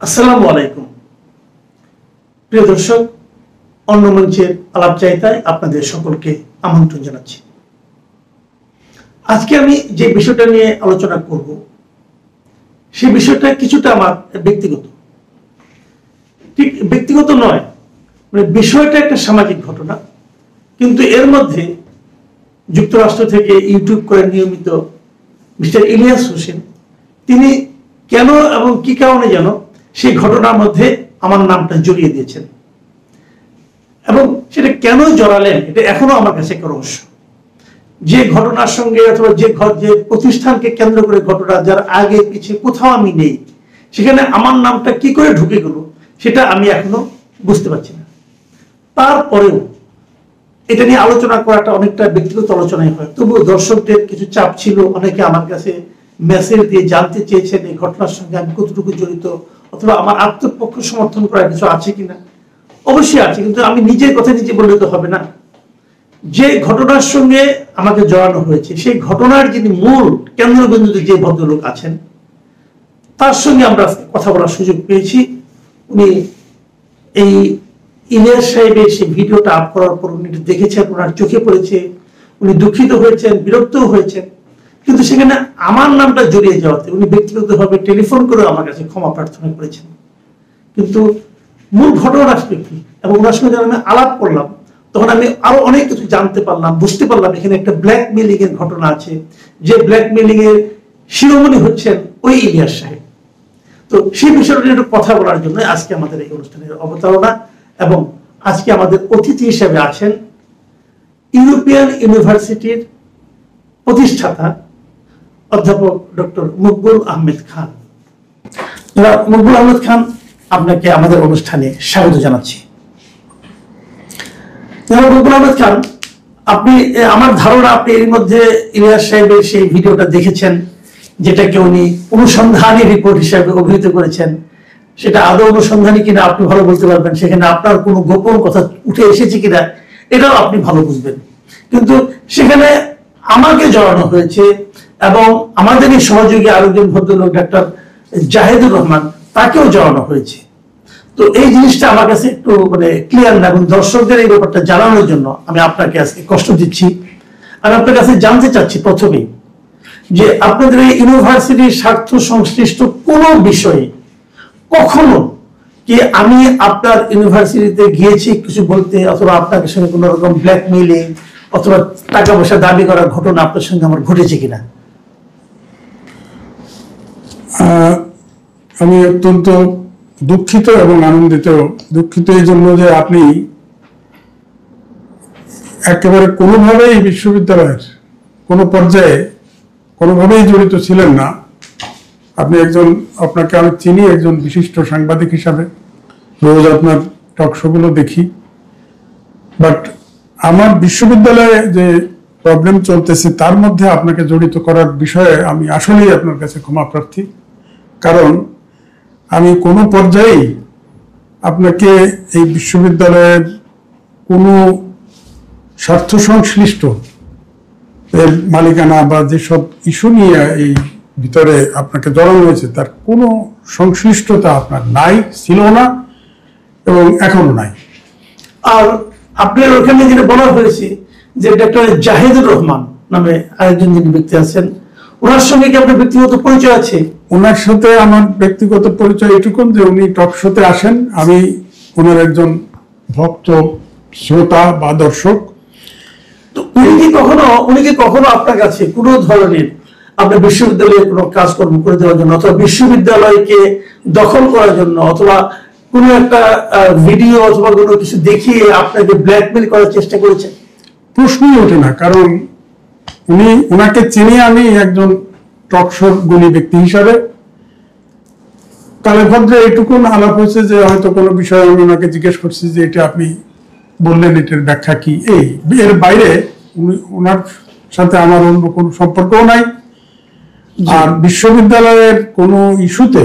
আসসালামু আলাইকুম প্রিয় দর্শক, অন্য মঞ্চের আলাপচারিতায় আপনাদের সকলকে আমন্ত্রণ জানাচ্ছি। আজকে আমি যে বিষয়টা নিয়ে আলোচনা করব সেই বিষয়টা কিছুটা আমার ব্যক্তিগত, ঠিক ব্যক্তিগত নয়, মানে বিষয়টা একটা সামাজিক ঘটনা, কিন্তু এর মধ্যে যুক্তরাষ্ট্র থেকে ইউটিউব করে নিয়মিত মিস্টার ইলিয়াস হোসেন তিনি কেন এবং কি কারণে যেন সেই ঘটনার মধ্যে আমার নামটা জড়িয়ে দিয়েছেন এবং সেটা কেন জড়ালেন এটা এখনো আমার কাছে একটা রহস্য। যে ঘটনার সঙ্গে অথবা যে প্রতিষ্ঠানকে কেন্দ্র করে ঘটনা, যার আগে পিছিয়ে কোথাও আমি নেই, সেখানে আমার নামটা কি করে ঢুকে গেল সেটা আমি এখনো বুঝতে পারছি না। তারপরেও এটা নিয়ে আলোচনা করাটা অনেকটা ব্যক্তিগত আলোচনায় হয়, তবুও দর্শকদের কিছু চাপ ছিল, অনেকে আমার কাছে মেসেজ দিয়ে জানতে চেয়েছেন এই ঘটনার সঙ্গে আমি কতটুকু জড়িত অথবা আমার আত্মপক্ষ সমর্থন করার কিছু আছে কিনা। অবশ্যই আছে, কিন্তু আমি নিজের কথা নিজে বললে তো হবে না। যে ঘটনার সঙ্গে আমাকে জড়ানো হয়েছে সেই ঘটনার যিনি মূল কেন্দ্রবিন্দুতে যে ভদ্রলোক আছেন তার সঙ্গে আমরা কথা বলার সুযোগ পেয়েছি। উনি এই ইলিয়াস সাহেবের সেই ভিডিওটা আপ করার পর উনি দেখেছেন, ওনার চোখে পড়েছে, উনি দুঃখিত হয়েছেন, বিরক্তও হয়েছেন, কিন্তু সেখানে আমার নামটা জড়িয়ে যাওয়াতে উনি ব্যক্তিগতভাবে টেলিফোন করে আমার কাছে ক্ষমা প্রার্থনা করেছেন। কিন্তু মূল ঘটনা আসবে কি, এবং ওনার সঙ্গে যখন আমি আলাপ করলাম তখন আমি আরো অনেক কিছু জানতে পারলাম, বুঝতে পারলাম এখানে একটা ব্ল্যাকমেইলিং এর ঘটনা আছে, যে ব্ল্যাকমেইলিং এর শিরোমণি হচ্ছেন ওই ইলিয়াস সাহেব। তো সেই বিষয়টা নিয়ে একটু কথা বলার জন্য আজকে আমাদের এই অনুষ্ঠানের অবতারণা, এবং আজকে আমাদের অতিথি হিসেবে আছেন ইউরোপিয়ান ইউনিভার্সিটির প্রতিষ্ঠাতা অধ্যাপক ডক্টর মকবুল আহমেদ খান। মকবুল আহমেদ খান, আপনাকে আমাদের অনুষ্ঠানে স্বাগত জানাচ্ছি। মকবুল আহমেদ খান, আপনি, আমার ধারণা আপনি এর মধ্যে ইলিয়াস সাহেবের সেই ভিডিওটা দেখেছেন, যেটাকে উনি অনুসন্ধানী রিপোর্ট হিসেবে অভিহিত করেছেন। সেটা আদৌ অনুসন্ধানী কিনা আপনি ভালো বলতে পারবেন, সেখানে আপনার কোনো গোপন কথা উঠে এসেছে কিনা এটাও আপনি ভালো বুঝবেন। কিন্তু সেখানে আমাকে জড়ানো হয়েছে এবং আমাদের এই সহযোগী আরেকজন ভদ্রলোক ডাক্তার জাহিদুর রহমান, তাকেও জড়ানো হয়েছে। তো এই জিনিসটা আমার কাছে একটু ক্লিয়ার না, এবং দর্শকদের এই ব্যাপারটা জানানোর জন্য আমি আপনাকে আজকে কষ্ট দিচ্ছি। আমি আপনার কাছে জানতে চাচ্ছি প্রথমেই যে আপনাদের এই ইউনিভার্সিটির স্বার্থ সংশ্লিষ্ট কোনো বিষয়ে কখনো কি আমি আপনার ইউনিভার্সিটিতে গিয়েছি কিছু বলতে, অথবা আপনার সঙ্গে কোনো রকম ব্ল্যাকমেইলিং অথবা টাকা পয়সা দাবি করার ঘটনা আপনার সঙ্গে আমার ঘটেছে কিনা? আমি অত্যন্ত দুঃখিত এবং আনন্দিত। দুঃখিত এই জন্য যে আপনি একেবারে কোনোভাবেই বিশ্ববিদ্যালয়ের কোনো পর্যায়ে কোনোভাবেই জড়িত ছিলেন না। আপনি আপনাকে আমি চিনি একজন বিশিষ্ট সাংবাদিক হিসাবে, রোজ আপনার টক শোগুলো দেখি, বাট আমার বিশ্ববিদ্যালয়ে যে প্রবলেম চলতেছে তার মধ্যে আপনাকে জড়িত করার বিষয়ে আমি আসলেই আপনার কাছে ক্ষমা প্রার্থী। কারণ আমি কোনো পর্যায়েই আপনাকে এই বিশ্ববিদ্যালয়ের কোনো স্বার্থ সংশ্লিষ্ট এর মালিকানা বা যেসব ইস্যু নিয়ে এই ভিতরে আপনাকে জড়ানো হয়েছে তার কোনো সংশ্লিষ্টতা আপনার নাই, ছিল না এবং এখনো নাই। আর আপনার ওখানে যেটা বলা হয়েছে যে ডক্টর জাহিদুর রহমান নামে আরেকজন যিনি ব্যক্তি আছেন, ওনার সঙ্গে কি আপনার ব্যক্তিগত পরিচয় আছে? ওনার সাথে আমার ব্যক্তিগত পরিচয় এটুকুন যে উনি টক শোতে আসেন, আমি ওনার একজন ভক্ত, শ্রোতা বা দর্শক। তো উনি কি কখনো আপনার কাছে কোনো ধরনের আপনার বিশ্ববিদ্যালয়ে কোনো কাজকর্ম করে দেওয়ার জন্য অথবা বিশ্ববিদ্যালয়কে দখল করার জন্য অথবা কোনো একটা ভিডিও অথবা কোনো কিছু দেখিয়ে আপনাকে ব্ল্যাকমেল করার চেষ্টা করেছেন? প্রশ্নই ওঠে না, কারণ ওনাকে চিনি আমি একজন টকশোর গুণী ব্যক্তি হিসাবে। কালে ভদ্রে এইটুকুন আলাপ হয়েছে যে হয়তো কোনো বিষয়ে আমি ওনাকে জিজ্ঞেস করছি যে এটা আপনি বললেন, এটার ব্যাখ্যা কি। এর বাইরে ওনার সাথে আমার অন্য কোনো সম্পর্কও নাই। আর বিশ্ববিদ্যালয়ের কোনো ইস্যুতে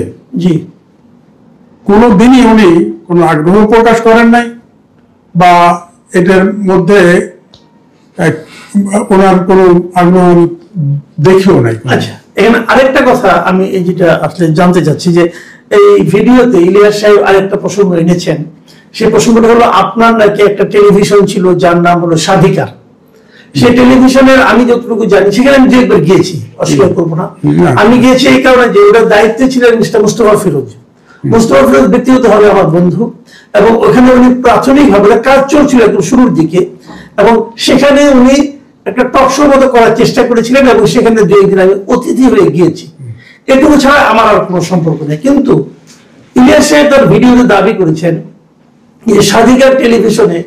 কোনো দিনই উনি কোনো আগ্রহ প্রকাশ করেন নাই, বা এটার মধ্যে ওনার কোনো আগ্রহ দেখিও নাই। আচ্ছা, এখানে আরেকটা কথা আমি এই যেটা আসলে জানতে চাচ্ছি যে এই ভিডিওতে ইলিয়াস সাহেব আরেকটা প্রসঙ্গ এনেছেন। সেই প্রসঙ্গটা হলো আপনার নাকি একটা টেলিভিশন ছিল যার নাম হলো স্বাধিকার। সেই টেলিভিশনের আমি যতটুকু জানি, সেখানে আমি 2 একবার গিয়েছি, অস্বীকার করবো না। আমি গিয়েছি এই কারণে যে ওটার দায়িত্বে ছিলেন মিস্টার মুস্তফা ফিরোজ। মুস্তফা ফিরোজ ব্যক্তিগতভাবে আমার বন্ধু, এবং ওখানে উনি প্রাথমিকভাবে কাজ চলছিল একদম শুরুর দিকে, এবং সেখানে উনি একটা টক শো মতো করার চেষ্টা করেছিলেন, এবং সেখানে 2 একদিন আমি অতিথি হয়ে গিয়েছি। এটুকু ছাড়া আমার আর কোনো সম্পর্ক নেই। কিন্তু ইলিয়াস সাহেব তার ভিডিওতে দাবি করেছেন যে স্বাধিকার টেলিভিশনে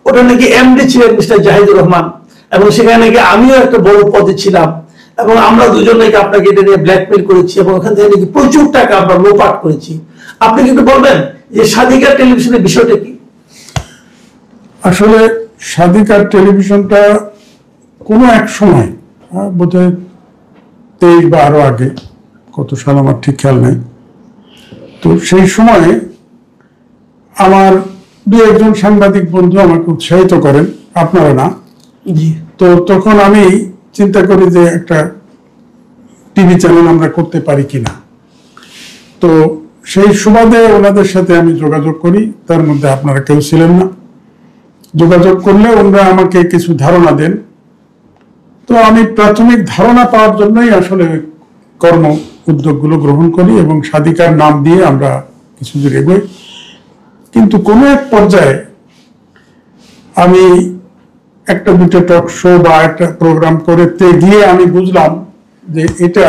ওটা নাকি এমডি ছিলেন মিস্টার জাহিদুর রহমান, এবং সেখানে নাকি আমিও একটা বড় পদে ছিলাম, এবং আমরা দুজন নাকি আপনাকে এটা নিয়ে ব্ল্যাকমেল করেছি, এবং ওখান থেকে নাকি প্রচুর টাকা আমরা লোপাট করেছি। আপনি কিন্তু বলবেন যে স্বাধিকার টেলিভিশনের বিষয়টা কি? আসলে স্বাধিকার টেলিভিশনটা কোনো এক সময়, বোধহয় 23 বা আরো আগে, কত সাল আমার ঠিক খেয়াল নেই, তো সেই সময়ে আমার 2-1 সাংবাদিক বন্ধু আমাকে উৎসাহিত করেন, আপনারা না। তো তখন আমি চিন্তা করি যে একটা টিভি চ্যানেল আমরা করতে পারি কিনা। তো সেই সুবাদে ওনাদের সাথে আমি যোগাযোগ করি, তার মধ্যে আপনারা কেউ ছিলেন না। যোগাযোগ করলে ওনারা আমাকে কিছু ধারণা দেন। তো আমি প্রাথমিক ধারণা পাওয়ার জন্যই আসলে কর্ম উদ্যোগগুলো গ্রহণ করি, এবং স্বাধিকার নাম দিয়ে আমরা কিছু দূর এগোই। কিন্তু কোনো এক পর্যায়ে আমি 1-2 টক শো বা একটা প্রোগ্রাম করতে গিয়ে আমি বুঝলাম যে এটা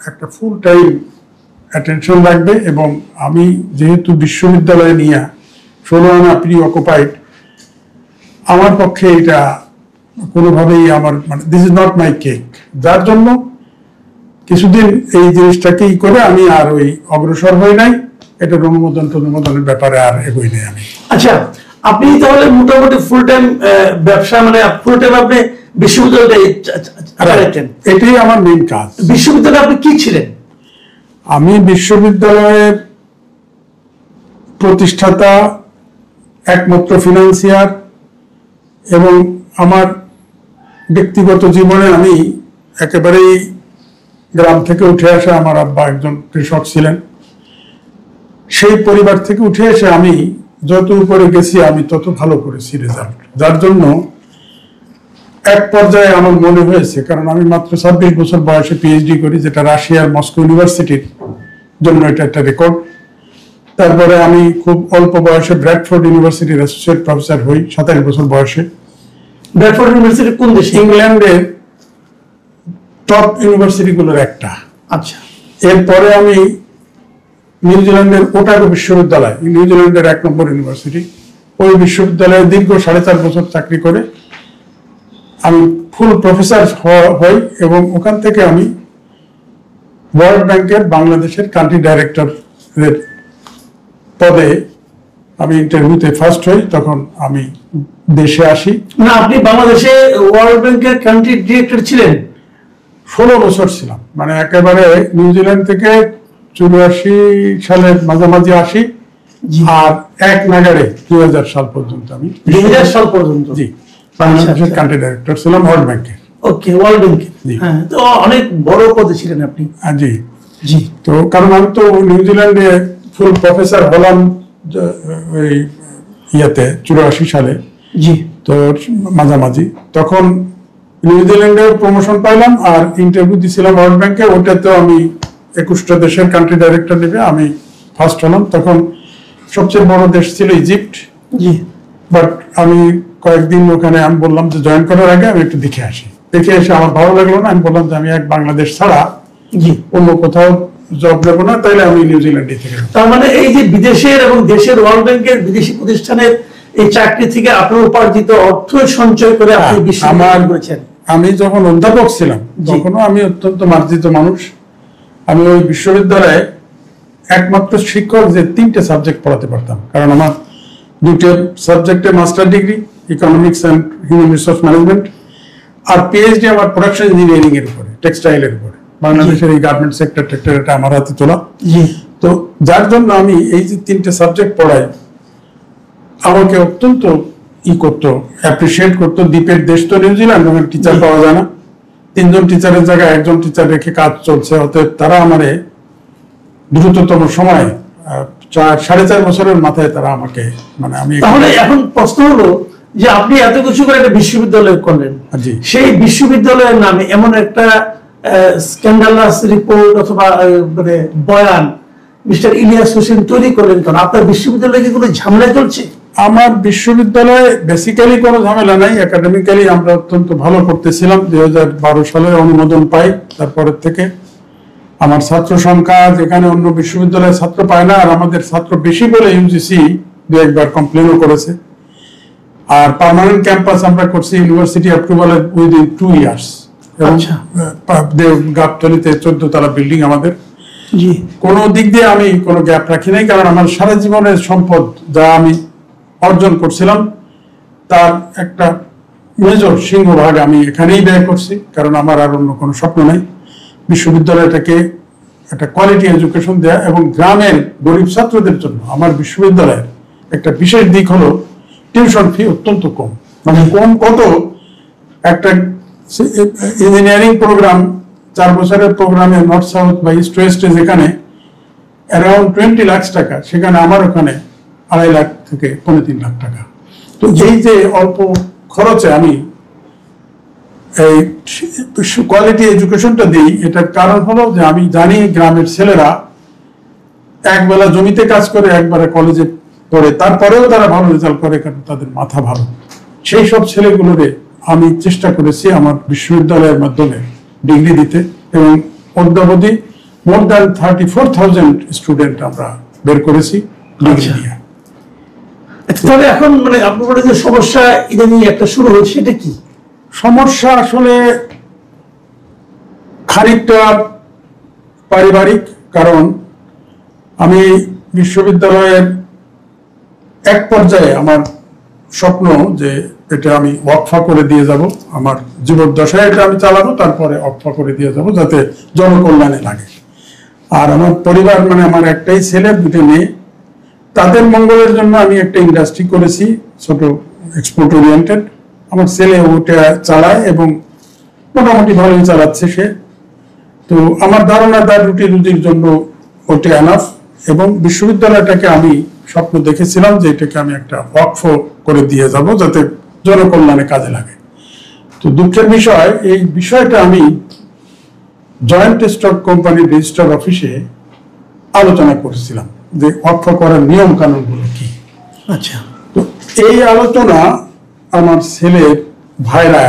একটা ফুল টাইম অ্যাটেনশন লাগবে, এবং আমি যেহেতু বিশ্ববিদ্যালয়ে নিয়ে 16 আনা প্রি অকুপাইড, আমার পক্ষে এটা কোনোভাবেই আমার this is not my cake. যার জন্য কিছুদিন এই জিনিসটাকেই করে আমি আর ওই অগ্রসর হই নাই, এটার অনুমোদনের ব্যাপারে আর এগোই নাই আমি। আচ্ছা, আপনি তাহলে মোটামুটি ফুল টাইম ব্যবসা, মানে ফুল টাইম আপনি বিশ্ববিদ্যালয়ে, এটাই আমার মেইন কাজ। বিশ্ববিদ্যালয়ে আপনি কি ছিলেন? আমি বিশ্ববিদ্যালয়ের প্রতিষ্ঠাতা, একমাত্র ফিনান্সিয়ার, এবং আমার ব্যক্তিগত জীবনে আমি একেবারেই গ্রাম থেকে উঠে আসা, আমার আব্বা একজন কৃষক ছিলেন, সেই পরিবার থেকে উঠে এসে আমি যত উপরে গেছি আমি তত ভালো করেছি রেজাল্ট। যার জন্য এক পর্যায়ে আমার মনে হয়েছে, কারণ আমি মাত্র 26 বছর বয়সে পিএইচডি করি, যেটা রাশিয়ার মস্কো ইউনিভার্সিটির জন্য এটা একটা রেকর্ড। তারপরে আমি খুব অল্প বয়সে ব্র্যাডফোর্ড ইউনিভার্সিটির অ্যাসোসিয়েট প্রফেসর হই 27 বছর বয়সে। ব্র্যাডফোর্ড ইউনিভার্সিটি কোন দেশে? ইংল্যান্ডের টপ ইউনিভার্সিটিগুলোর একটা। আচ্ছা। এরপরে আমি নিউজিল্যান্ডের ওটাগো বিশ্ববিদ্যালয়, নিউজিল্যান্ডের 1 নম্বর ইউনিভার্সিটি, ওই বিশ্ববিদ্যালয়ে দীর্ঘ 4.5 বছর চাকরি করে আমি ফুল প্রফেসর হই, এবং ওখান থেকে আমি ওয়ার্ল্ড ব্যাংকের বাংলাদেশের কান্ট্রি ডাইরেক্টরের পদে আমি ইন্টারভিউতে ফার্স্ট হই। তখন আমি দেশে আসি। না, আপনি বাংলাদেশে ওয়ার্ল্ড ব্যাংকের কান্ট্রি ডিরেক্টর ছিলেন? 16 বছর ছিলাম, মানে একেবারে নিউজিল্যান্ড থেকে 84 সালের মাঝামাঝি আসি, আর 1 নাগাড়ে 2000 সাল পর্যন্ত আমি 2000 সাল পর্যন্ত জি বাংলাদেশের কান্ট্রি ডাইরেক্টর ছিলাম ওয়ার্ল্ড ব্যাংকে। ওকে, ওয়ার্ল্ড ব্যাংকে। হ্যাঁ, তো অনেক বড় পদে ছিলেন আপনি। জি জি। তো কারণ আমি তো নিউজিল্যান্ডে ফুল প্রফেসর হলাম ওই ইয়াতে 84 সালে। জি। তো মাঝামাঝি তখন নিউজিল্যান্ডে প্রমোশন পাইলাম, আর ইন্টারভিউ দিয়েছিলাম ওয়ার্ল্ড ব্যাংকে, ওটাতেও আমি 21টা দেশের কান্ট্রি ডাইরেক্টর নেবে আমি ফার্স্ট হলাম। তখন সবচেয়ে বড় দেশ ছিল ইজিপ্ট। জি। বাট আমি কয়েকদিন ওখানে আমি বললাম যে জয়েন করার আগে আমি একটু দেখে আসি। দেখে এসে আমার ভালো লাগলো না, আমি বললাম যে আমি বাংলাদেশ ছাড়া অন্য কোথাও জব নেবো না, তাইলে আমি নিউজিল্যান্ডে থেকে। তার মানে এই যে বিদেশের এবং দেশের ওয়ার্ল্ড ব্যাংকের বিদেশি প্রতিষ্ঠানের এই চাকরি থেকে আপনার উপার্জিত অর্থ সঞ্চয় করে আপনি বিশ্ববিদ্যালয় করেছেন। আমি যখন অধ্যাপক ছিলাম তখনও আমি অত্যন্ত মার্জিত মানুষ। আমি ওই বিশ্ববিদ্যালয়ে একমাত্র শিক্ষক যে 3টে সাবজেক্ট পড়াতে পারতাম, কারণ আমার 2টে সাবজেক্টে master degree, economics and human resource management, আর পিএইচডি আমার প্রোডাকশন ইঞ্জিনিয়ারিং এর উপরে, টেক্সটাইলের উপরে। বাংলাদেশের এই গার্মেন্ট সেক্টর এটা আমার হাতে তোলা। তো যার জন্য আমি এই যে 3টে সাবজেক্ট পড়াই, আমাকে অত্যন্ত করতো, অ্যাপ্রিসিয়েট করতো। দ্বীপের দেশ তো নিউজিল্যান্ড, ওখানে টিচার পাওয়া যায় না। 3 জন টিচারের জায়গায় 1 জন টিচার রেখে কাজ চলছে, অতএব তারা আমারে দ্রুততম সময়ে 4.5 বছরের মাথায় তারা আমাকে মানে আমি তাহলে এখন প্রশ্ন হলো যে আপনি এত কিছু করে একটা বিশ্ববিদ্যালয় করলেন, সেই বিশ্ববিদ্যালয়ের নামে এমন একটা স্ক্যান্ডালাস রিপোর্ট অথবা মানে বয়ান মিস্টার ইলিয়াস হোসেন তৈরি করলেন, কারণ আপনার বিশ্ববিদ্যালয়ে কি কোনো ঝামেলা চলছে? আমার বিশ্ববিদ্যালয়ে বেসিক্যালি কোনো ঝামেলা নাই, একাডেমিক্যালি আমরা অত্যন্ত ভালো করতেছিলাম। 2012 সালে অনুমোদন পাই, তারপরের থেকে আমার ছাত্র সংখ্যা যেখানে অন্য বিশ্ববিদ্যালয়ের ছাত্র পায় না, আর আমাদের ছাত্র বেশি বলে ইউজিসি 2-1বার কমপ্লেনও করেছে। আর পার্মানেন্ট ক্যাম্পাস আমরা করছি ইউনিভার্সিটি অ্যাপ্রুভালের উইদিন 2 ইয়ার্স। গাবতলীতে 14 তলা বিল্ডিং আমাদের। কোনো দিক দিয়ে আমি কোনো গ্যাপ রাখি নাই, কারণ আমার সারা জীবনের সম্পদ যা আমি অর্জন করছিলাম তার একটা মেজর সিংহভাগ আমি এখানেই ব্যয় করছি, কারণ আমার আর অন্য কোনো স্বপ্ন নাই। বিশ্ববিদ্যালয়টাকে একটা কোয়ালিটি এডুকেশন দেয়া এবং গ্রামের গরিব ছাত্রদের জন্য আমার বিশ্ববিদ্যালয়ের একটা বিশেষ দিক হলো টিউশন ফি অত্যন্ত কম। মানে কম কত, একটা ইঞ্জিনিয়ারিং প্রোগ্রাম 4 বছরের প্রোগ্রামে নর্থ সাউথ বা ইস্ট ওয়েস্টে যেখানে অ্যারাউন্ড 20 লাখ টাকা, সেখানে আমার ওখানে 2.5 লাখ থেকে 3.5 লাখ টাকা। তো এই যে অল্প খরচে আমি এই কোয়ালিটি এডুকেশনটা দিই, এটার কারণ হলো যে আমি জানি গ্রামের ছেলেরা একবেলা জমিতে কাজ করে, একবারে কলেজে পড়ে, তারপরেও তারা ভালো রেজাল্ট করে, কারণ তাদের মাথা ভালো। সেই সব ছেলেগুলোরে আমি চেষ্টা করেছি আমার বিশ্ববিদ্যালয়ের মাধ্যমে ডিগ্রি দিতে, এবং অদ্যাবধি মোর দ্যান 34,000 স্টুডেন্ট আমরা বের করেছি ডিগ্রি দিয়ে। তাহলে এখন মানে আপনার যে সমস্যা ইদানিং একটা শুরু হয়েছে, সেটা কি সমস্যা? আসলে খানিকটা পারিবারিক, কারণ আমি বিশ্ববিদ্যালয়ের এক পর্যায়ে আমার স্বপ্ন যে এটা আমি ওয়াকফা করে দিয়ে যাব, আমার জীবদ্দশায় এটা আমি চালাবো, তারপরে ওয়াকফা করে দিয়ে যাব যাতে জনকল্যাণে লাগে। আর আমার পরিবার মানে আমার একটাই ছেলে, 2টে মেয়ে, তাদের মঙ্গলের জন্য আমি একটা ইন্ডাস্ট্রি করেছি ছোট এক্সপোর্ট ওরিয়েন্টেড। আমার ছেলে ওটা চালায় এবং মোটামুটি ভালোই চালাচ্ছে সে। তো আমার ধারণা তার রুটির জন্য ওটা এনাফ, এবং বিশ্ববিদ্যালয়টাকে আমি স্বপ্ন দেখেছিলাম যে এটাকে আমি একটা ওয়াকফ করে দিয়ে যাব যাতে জনকল্যাণে কাজে লাগে। তো দুঃখের বিষয়, এই বিষয়টা আমি জয়েন্ট স্টক কোম্পানির রেজিস্ট্রার অফিসে আলোচনা করেছিলাম যে ওয়াকফ করার নিয়ম কানুনগুলো কি। আচ্ছা, তো এই আলোচনা আমার ছেলের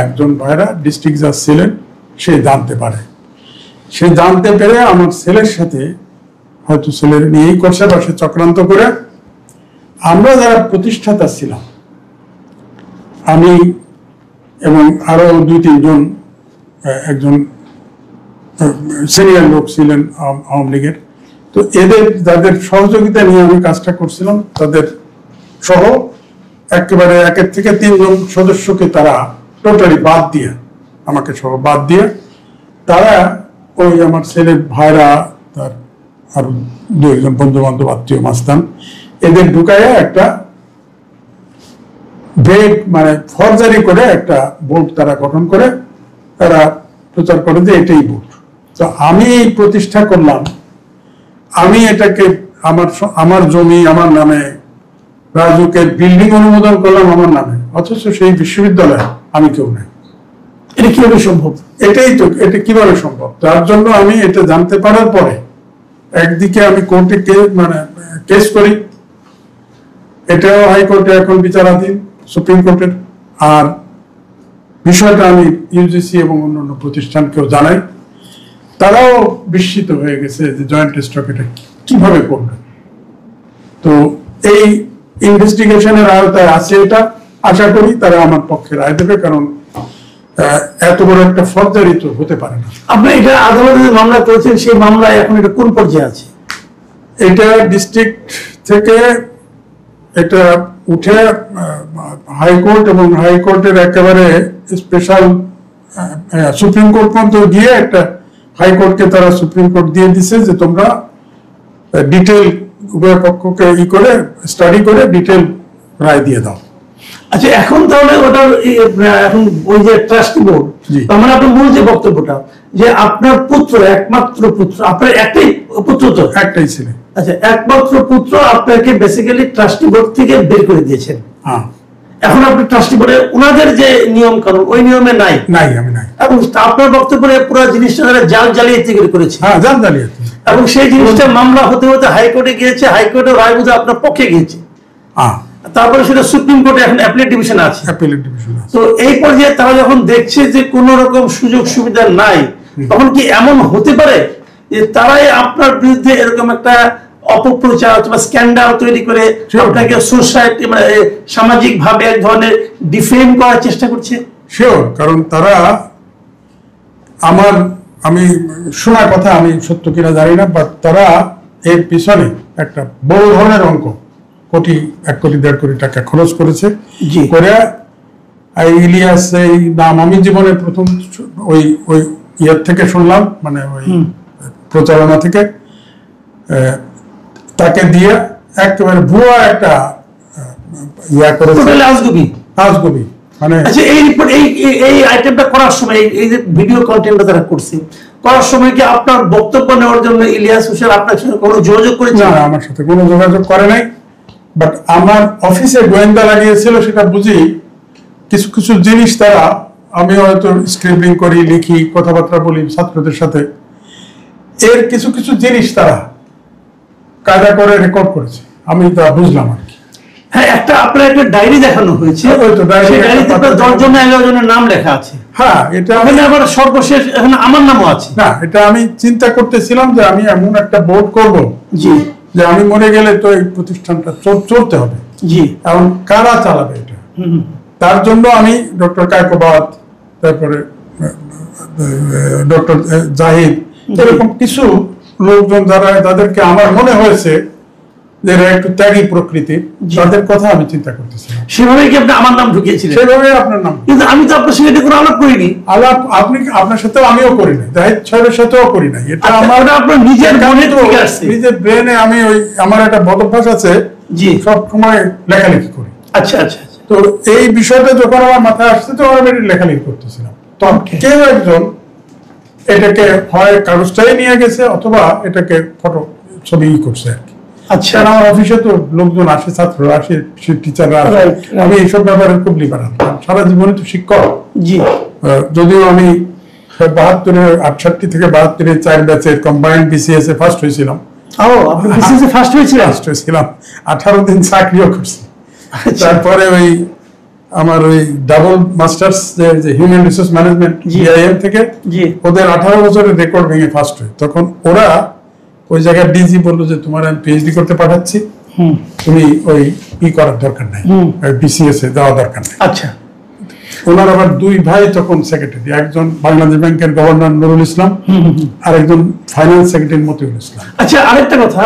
একজন ভাইরা ডিস্ট্রিক্ট জাজ ছিলেন, সে জানতে পারে। সে জানতে পেরে আমার ছেলের সাথে হয়তো ছেলের নিয়েই করছে বা সে চক্রান্ত করে, আমরা যারা প্রতিষ্ঠাতা ছিলাম, আমি এবং আরো 2-3 জন, একজন সিনিয়র লোক ছিলেন আওয়ামী লীগের, তো এদের যাদের সহযোগিতা নিয়ে আমি কাজটা করছিলাম, তাদের সহ একেবারে 1 থেকে 3 জন সদস্যকে তারা টোটালি বাদ দিয়ে, আমাকে সহ বাদ দিয়ে, তারা ওই আমার ছেলের ভাইরা, তার আরো 2-1 জন বন্ধু বান্ধব আত্মীয় মাস্তান, এদের ঢুকাইয়া একটা ভেগ মানে ফরজারি করে একটা বোর্ড তারা গঠন করে তারা প্রচার করে যে এটাই বোর্ড। তো আমি প্রতিষ্ঠা করলাম, আমি এটাকে আমার জমি আমার নামে, রাজুকের বিল্ডিং অনুমোদন করলাম আমার নামে, অথচ সেই বিশ্ববিদ্যালয়ে আমি কেউ নেই। এটা কিভাবে সম্ভব? এটাই তো, এটা কিভাবে সম্ভব? তার জন্য আমি এটা জানতে পারার পরে একদিকে আমি কোর্টে কেস করি, এটাও হাইকোর্টে এখন বিচারাধীন, সুপ্রিম কোর্টের। আর বিষয়টা আমি ইউজিসি এবং অন্যান্য প্রতিষ্ঠানকেও জানাই, তারাও বিস্মিত হয়ে গেছে যে জয়েন্ট স্টক এটা কিভাবে করবে। তো এই ইনভেস্টিগেশনের আওতায় আছে এটা, আশা করি তারা আমার পক্ষে রায় দেবে, কারণ এত বড় একটা ফরজারি তো হতে পারে না। আপনি এটা আদালতে মামলা করেছেন, সেই মামলায় এখন এটা কোন পর্যায়ে আছে? এটা ডিস্ট্রিক্ট থেকে এটা উঠে হাইকোর্ট, এবং হাইকোর্টের একেবারে স্পেশাল সুপ্রিম কোর্ট পর্যন্ত গিয়ে একটা হাইকোর্টকে তারা সুপ্রিম কোর্ট দিয়ে দিছে যে তোমরা ডিটেল উভয় পক্ষকে করে স্টাডি করে ডিটেল রায় দিয়ে দাও। আচ্ছা, এখন তাহলে ওটার এখন ওই যে ট্রাস্টি বোর্ড, তার মানে আপনার মূল যে বক্তব্যটা যে আপনার পুত্র, একমাত্র পুত্র, আপনার একটাই পুত্র, তো একটাই ছেলে, আচ্ছা, একমাত্র পুত্র আপনাকে বেসিক্যালি ট্রাস্টি বোর্ড থেকে বের করে দিয়েছেন। হ্যাঁ, এখন আপনি ট্রাস্টি বোর্ডে ওনাদের যে নিয়ম কানুন ওই নিয়মে নাই, আমি নাই। এবং আপনার বক্তব্যে পুরো জিনিসটা তারা জাল জালিয়াতি করেছে। হ্যাঁ, জাল জালিয়াতি। এবং সেই জিনিসটা মামলা হতে হতে হাইকোর্টে গিয়েছে, হাইকোর্টের রায় বুঝে আপনার পক্ষে গিয়েছে, তারপরে সেটা সুপ্রিম কোর্টে এখন অ্যাপিলেট ডিভিশন আছে। তো এই পর্যায়ে তারা যখন দেখছে যে কোন রকম সুযোগ সুবিধা নাই, তখন কি এমন হতে পারে যে তারাই আপনার বিরুদ্ধে এরকম একটা অপপ্রচার অথবা স্ক্যান্ডাল তৈরি করে আপনাকে সোসাইটি মানে সামাজিক ভাবে এক ধরনের ডিফেম করার চেষ্টা করছে? শিওর, কারণ তারা আমি শোনার কথা, আমি সত্য কিনা জানি না, বাট তারা এর পিছনে একটা বড় ধরনের অঙ্ক, 1 কোটি 1.5 কোটি টাকা খরচ করেছে। করে ইলিয়াস এই নাম আমি জীবনে প্রথম ওই ইয়ার থেকে শুনলাম, মানে ওই প্রচারণা থেকে, তাকে দিয়ে একেবারে ভুয়া একটা ইয়া করেছে, আজগুবি। মানে আচ্ছা, এই রিপোর্ট এই আইটেমটা করার সময়, এই যে ভিডিও কন্টেন্টটা তারা করছে করার সময় কি আপনার বক্তব্য নেওয়ার জন্য ইলিয়াস হোসেন আপনার সাথে কোনো যোগাযোগ করেছে? না, আমার সাথে কোনো যোগাযোগ করে নাই। বাট আমার অফিসে গোয়েন্দা লাগিয়েছিল, সেটা বুঝি কিছু কিছু জিনিস তারা, আমি হয়তো স্ক্রিপ্টিং করি, লিখি, কথাবার্তা বলি ছাত্রদের সাথে, এর কিছু কিছু জিনিস তারা কায়দা করে রেকর্ড করেছে, আমি তা বুঝলাম আর কি। হ্যাঁ, আপনার একটা ডায়েরি দেখানো হয়েছে, সেই ডায়েরিতে 10 জন 11 জনের নাম লেখা আছে। হ্যাঁ, এটা আবার সর্বশেষ এখন আমার নামও আছে। না, এটা আমি চিন্তা করতেছিলাম যে আমি এমন একটা বোর্ড করব যে আমি মরে গেলে তো এই প্রতিষ্ঠানটা চলতে হবে। এখন কারা চালাবে এটা? তার জন্য আমি ডক্টর কায়কোবাদ, তারপরে ডক্টর জাহিদ, এরকম কিছু লোকজন যারা, যাদেরকে আমার মনে হয়েছে যে এরা একটু ত্যাগী প্রকৃতির, তাদের কথা আমি চিন্তা করতেছিলাম। সেভাবে কি আপনি আমার নাম ঢুকিয়েছিলেন? সেভাবে আপনার নাম, কিন্তু আমি তো আপনার সঙ্গে কোনো আলাপ করিনি। আলাপ আপনার সাথেও আমিও করি নাই, জাহিদ সাহেবের সাথেও করি নাই। এটা আমার আপনার নিজের নিজের ব্রেনে, আমি ওই আমার একটা বদভ্যাস আছে, সব সময় লেখালেখি করি। আচ্ছা আচ্ছা। তো এই বিষয়টা যখন আমার মাথায় আসছে, তো আমি লেখালেখি করতেছিলাম, তখন কেউ একজন এটাকে হয় কাগজটাই নিয়ে গেছে অথবা এটাকে ফটো ছবি করছে আর কি। আচ্ছা, আমার অফিসে তো লোকজন আসে, ছাত্ররা আসে, টিচাররা আসে, আমি এইসব ব্যাপারে খুব লিবারাল, সারা জীবনে তো শিক্ষক। যদিও আমি 68 থেকে 72 4 ব্যাচে কম্বাইন্ড বিসিএস এ ফার্স্ট হয়েছিলাম। ফার্স্ট হয়েছিলাম 18 দিন চাকরিও করছি। তারপরে ওই আমার ওই ডাবল মাস্টার্স যে হিউম্যান রিসোর্স ম্যানেজমেন্ট জিআইএম থেকে, ওদের 18 বছরের রেকর্ড ভেঙে ফার্স্ট হয়। তখন ওরা ওই জায়গায় ডিজি বললো যে তোমার আমি পিএইচডি করতে পাঠাচ্ছি, তুমি ওই করার দরকার নাই, বিসিএস এ যাওয়া দরকার নাই। আচ্ছা, ওনার আবার 2 ভাই তখন সেক্রেটারি, একজন বাংলাদেশ ব্যাংকের গভর্নর নুরুল ইসলাম, আর একজন ফাইন্যান্স সেক্রেটারি মতিউল ইসলাম। আচ্ছা, আরেকটা কথা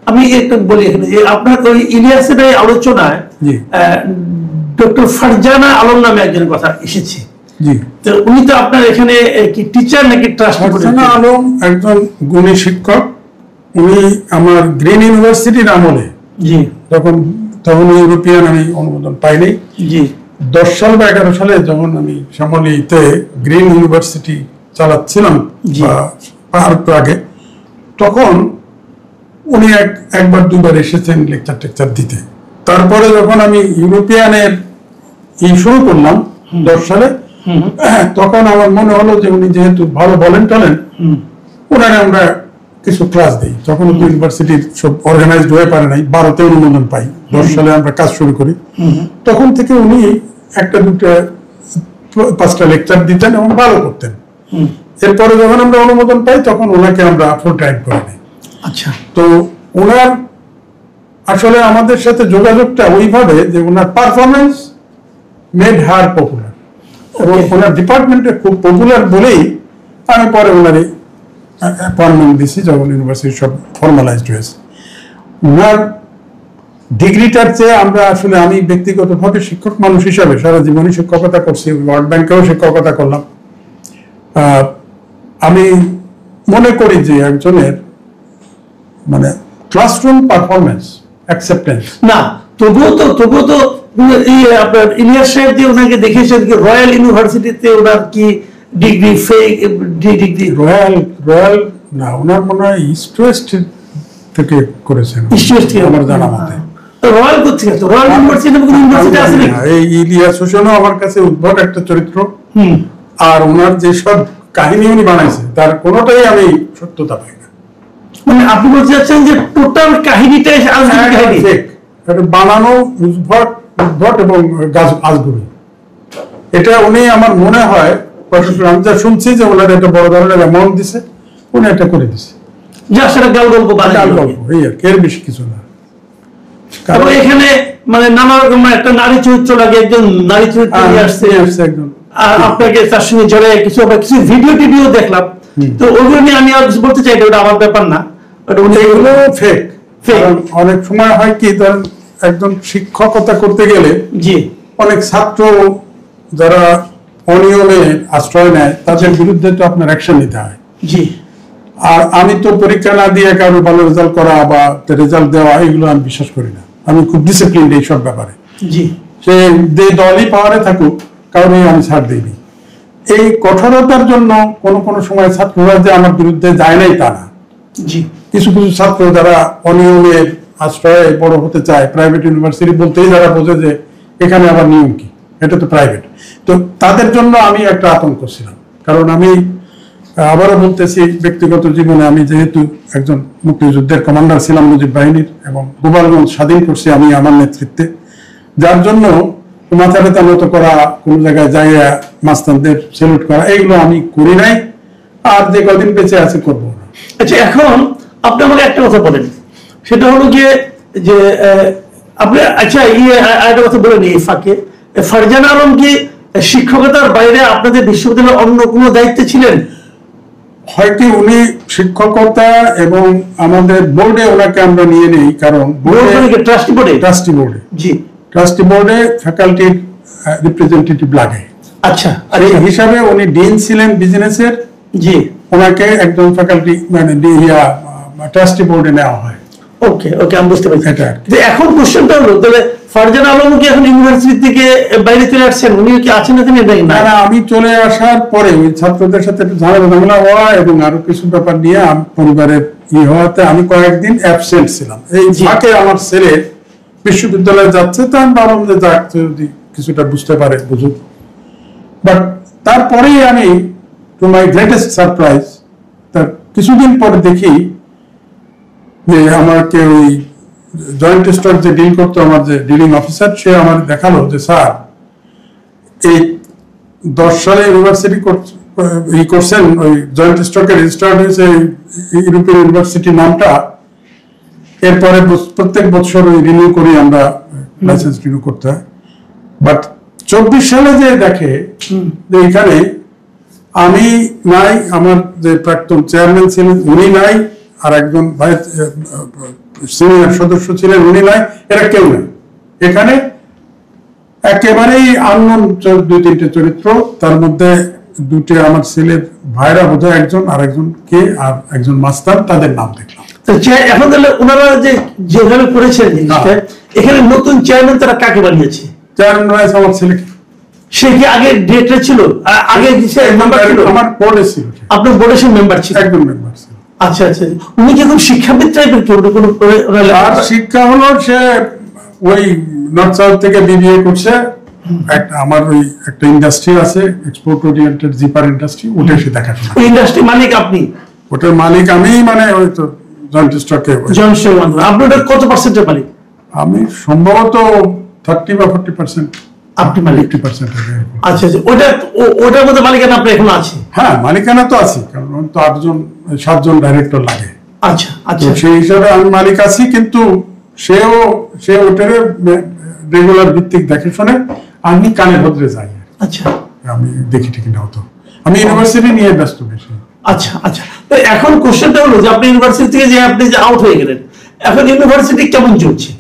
আমি একটু বলি এখানে, যে আপনার ওই ইলিয়াসের আলোচনায় ডক্টর ফারজানা আলম নামে একজনের কথা এসেছে। তো উনি তো আপনার এখানে কি টিচার নাকি ট্রাস্ট? ফারজানা আলম একজন গুণী শিক্ষক। উনি আমার গ্রিন ইউনিভার্সিটির আমলে, তখন ইউরোপিয়ান আমি অনুমোদন পাইনি, 10 সাল বা 11 সালে যখন আমি শ্যামলীতে গ্রিন ইউনিভার্সিটি চালাচ্ছিলাম, আর একটু আগে, তখন উনি একবার 2বার এসেছেন লেকচার দিতে। তারপরে যখন আমি ইউরোপিয়ানের শুরু করলাম 10 সালে, তখন আমার মনে হলো যে উনি যেহেতু ভালো বলেন টলেন, ওনারে আমরা কিছু ক্লাস দিই। তখন ইউনিভার্সিটির সব অর্গানাইজড হয়ে পারে নাই, 12তে অনুমোদন পাই, 10 সালে আমরা কাজ শুরু করি। তখন থেকে উনি 1-2-5টা লেকচার দিতেন এবং ভালো করতেন। এরপরে যখন আমরা অনুমোদন পাই, তখন ওনাকে আমরা ফুল টাইম করে নিই। আচ্ছা, তো ওনার আসলে আমাদের সাথে যোগাযোগটা ওইভাবে যে ওনার পারফরমেন্স মেড হার পপুলার, এবং ওনার ডিপার্টমেন্টে খুব পপুলার বলেই আমি পরে ওনারই অ্যাপয়েন্টমেন্ট দিছি যখন ইউনিভার্সিটি সব ফর্মালাইজড হয়েছে। ওনার ডিগ্রিটার চেয়ে আমরা আসলে, আমি ব্যক্তিগতভাবে শিক্ষক মানুষ হিসাবে সারা জীবনই শিক্ষকতা করছি, ওয়ার্ল্ড ব্যাংকেও শিক্ষকতা করলাম। আমি মনে করি যে একজনের মানে ক্লাসরুম পারফরমেন্স, অ্যাকসেপ্টেন্স না, তবুও তো আপনার ইলিয়াস সাহেব যে ওনাকে দেখেছেন কি রয়্যাল ইউনিভার্সিটিতে, ওনার কি ডিগ্রি ডিগ্রি রয়্যাল না, ওনার মনে হয় ইস্ট ওয়েস্ট থেকে করেছেন ইস্ট থেকে আমার জানা মতে। রয়্যাল কোথেকে তো রয়্যাল ইউনিভার্সিটি নামে কোনো ইউনিভার্সিটি আছে নাকি? এই ইলিয়াস হোসেনও আমার কাছে উদ্ভট একটা চরিত্র, আর ওনার যেসব কাহিনী উনি বানাইছে তার কোনোটাই আমি সত্যতা পাই না। মানে আপনি বলতে চাচ্ছেন যে টোটাল কাহিনীটাই আজগুবি কাহিনী, এটা বানানো উদ্ভট এবং আজগুবি। এটা উনি আমার মনে হয় আমি যা শুনছি যে ওনার একটা বড় ধরনের অ্যামাউন্ট দিছে, উনি এটা করে দিছে যা সেটা গাল গল্প গাল গল্প, এই আর এর বেশি কিছু না। কারণ এখানে মানে নানা রকম একটা নারী চরিত্র লাগে, একজন নারী চরিত্র নিয়ে আসছে একদম, আর আপনাকে তার সঙ্গে জড়ায় কিছু ভিডিও টিডিও দেখলাম, তো ওগুলো নিয়ে আমি আর বলতে চাই ওটা আমার ব্যাপার না, ওটা উনি এগুলো ফেক। অনেক সময় হয় কি, ধরেন একজন শিক্ষকতা করতে গেলে জি অনেক ছাত্র যারা অনিয়মে আশ্রয় নেয় তাদের বিরুদ্ধে তো আপনার অ্যাকশন নিতে হয়। জি আর আমি তো পরীক্ষা না দিয়ে কারো ভালো রেজাল্ট করা বা রেজাল্ট দেওয়া এগুলো আমি বিশ্বাস করি না। আমি খুব ডিসিপ্লিন এইসব ব্যাপারে। জি সে যে দলই পাওয়ারে থাকুক কারণে আমি ছাড় দিইনি। এই কঠোরতার জন্য কোনো সময় ছাত্ররা যে আমার বিরুদ্ধে যায় নাই তা না। জি কিছু ছাত্র যারা অনিয়মের আশ্রয়ে বড় হতে চায়, প্রাইভেট ইউনিভার্সিটি বলতেই যারা বোঝে যে এখানে আবার নিয়ম কি, এটা তো প্রাইভেট, তো তাদের জন্য আমি একটা আতঙ্ক ছিলাম। কারণ আমি আবারও বলতেছি, ব্যক্তিগত জীবনে আমি যেহেতু একজন মুক্তিযুদ্ধের কমান্ডার ছিলাম মুজিব বাহিনীর, এবং গোপালগঞ্জ স্বাধীন করছি আমি আমার নেতৃত্বে, যার জন্য মাথা ব্যথা মতো করা, কোন জায়গায় যাইয়া মাস্তানদের সেলুট করা, এইগুলো আমি করি নাই, আর যে কদিন বেঁচে আছে করবো না। আচ্ছা, এখন আপনি আমাকে একটা কথা বলেন, সেটা হলো যে আপনি আচ্ছা একটা কথা বলেন এই ফাঁকে, ফারজানা আলম কি শিক্ষকতার বাইরে আপনাদের বিশ্ববিদ্যালয়ের অন্য কোনো দায়িত্বে ছিলেন? হয়তো উনি শিক্ষকতা এবং আমাদের বোর্ডে ওনাকে আমরা নিয়ে নেই, কারণ ট্রাস্টি বোর্ডে জি ট্রাস্টি বোর্ডে ফ্যাকাল্টির রিপ্রেজেন্টেটিভ লাগে। আচ্ছা, আর এই হিসাবে উনি ডিন ছিলেন বিজনেসের। জি, ওনাকে একজন ফ্যাকাল্টি মানে ট্রাস্টি বোর্ডে নেওয়া হয়। ওকে ওকে, আমি বুঝতে পারছি। এখন কোশ্চেনটা হলো, তাহলে ফারজানা আলম কি এখন ইউনিভার্সিটি থেকে বাইরে চলে আসছেন? উনি কি আছেন এখানে? না, আমি চলে আসার পরে ওই ছাত্রদের সাথে একটু ঝামেলা হওয়া এবং আরো কিছু ব্যাপার নিয়ে পরিবারের হওয়াতে আমি কয়েকদিন অ্যাবসেন্ট ছিলাম। এই ফাঁকে আমার ছেলে বিশ্ববিদ্যালয়ে যাচ্ছে, তো আমি ভাবলাম যে যাক, যদি কিছুটা বুঝতে পারে বুঝুক। বাট তারপরেই আমি, টু মাই গ্রেটেস্ট সারপ্রাইজ, তার কিছুদিন পরে দেখি যে আমাকে ওই জয়েন্ট স্টক যে ডিল করতো, আমার যে ডিলিং অফিসার, সে আমার দেখালো যে স্যার, এই 10 সালে ইউনিভার্সিটি করছেন, ওই জয়েন্ট স্টকে রেজিস্টার্ড হয়েছে ইউরোপিয়ান ইউনিভার্সিটি নামটা, এরপরে প্রত্যেক বছর ওই রিনিউ করি আমরা, লাইসেন্স রিনিউ করতে হয়। বাট 24 সালে যে দেখে যে এখানে আমি নাই, আমার যে প্রাক্তন চেয়ারম্যান ছিলেন উনি নাই, আর একজন ভাইস সিনিয়র সদস্য ছিলেন উনি নাই, এরা কেউ নাই এখানে। একেবারেই আননোন 2-3টে চরিত্র, তার মধ্যে দুটি আমার ছেলের ভাইরা বোধহয়, একজন আর একজন কে, আর একজন মাস্টার, তাদের নাম দেখলাম। এখন তাহলে ওনারা যেভাবে করেছেন জিনিসটা, এখানে নতুন চেয়ারম্যান তারা কাকে বানিয়েছে? চেয়ারম্যান হয়েছে আমার ছেলেকে। সে কি আগে ডিরেক্টর ছিল? আগে মেম্বার ছিল? আমার বোর্ডে ছিল। আপনার বোর্ডে সে মেম্বার ছিল? একদম মেম্বার ছিল। আচ্ছা আচ্ছা, উনি কি এখন শিক্ষাবিদ টাইপের কেউ? আর শিক্ষা হলো, সে ওই নর্থ সাউথ থেকে বিবিএ করছে। আমার ওই একটা ইন্ডাস্ট্রি আছে, এক্সপোর্ট ওরিয়েন্টেড জিপার ইন্ডাস্ট্রি, ওটা সে দেখাশোনা। ওই ইন্ডাস্ট্রি মালিক আপনি? ওটার মালিক আমি, মানে ওই তো জয়েন্ট স্টকে। আপনি ওটার কত পার্সেন্টের মালিক? আমি সম্ভবত 30 বা 40%। আপনি মালিক 50%। আচ্ছা আচ্ছা, ওটার মধ্যে মালিকানা আপনার এখন আছে? হ্যাঁ, মালিকানা তো আছে, কারণ তো 7জন ডাইরেক্টর লাগে। আচ্ছা আচ্ছা, সেই হিসাবে আমি মালিক আছি, কিন্তু সে ওটারে রেগুলার ভিত্তিক দেখে শুনে, আমি কানে ভদ্রে যাই। আচ্ছা, আমি দেখি ঠিক না হতো, আমি ইউনিভার্সিটি নিয়ে ব্যস্ত বেশি। আচ্ছা আচ্ছা, তো এখন কোশ্চেনটা হলো যে আপনি ইউনিভার্সিটি থেকে আপনি আউট হয়ে গেলেন, এখন ইউনিভার্সিটি কেমন চলছে?